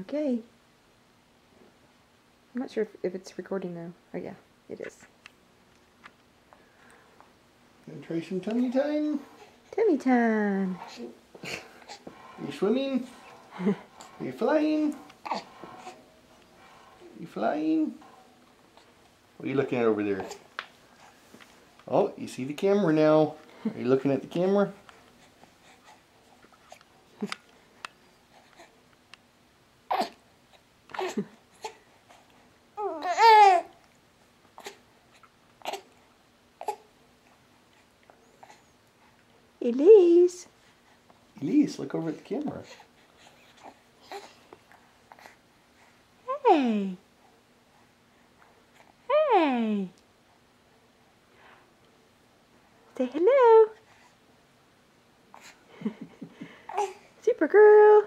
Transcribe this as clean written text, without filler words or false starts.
Okay. I'm not sure if it's recording though. Oh yeah, it is. Gonna try some tummy time? Tummy time! Are you swimming? Are you flying? Are you flying? What are you looking at over there? Oh, you see the camera now. Are you looking at the camera? Elise! Elise, look over at the camera. Hey! Hey! Say hello! Supergirl!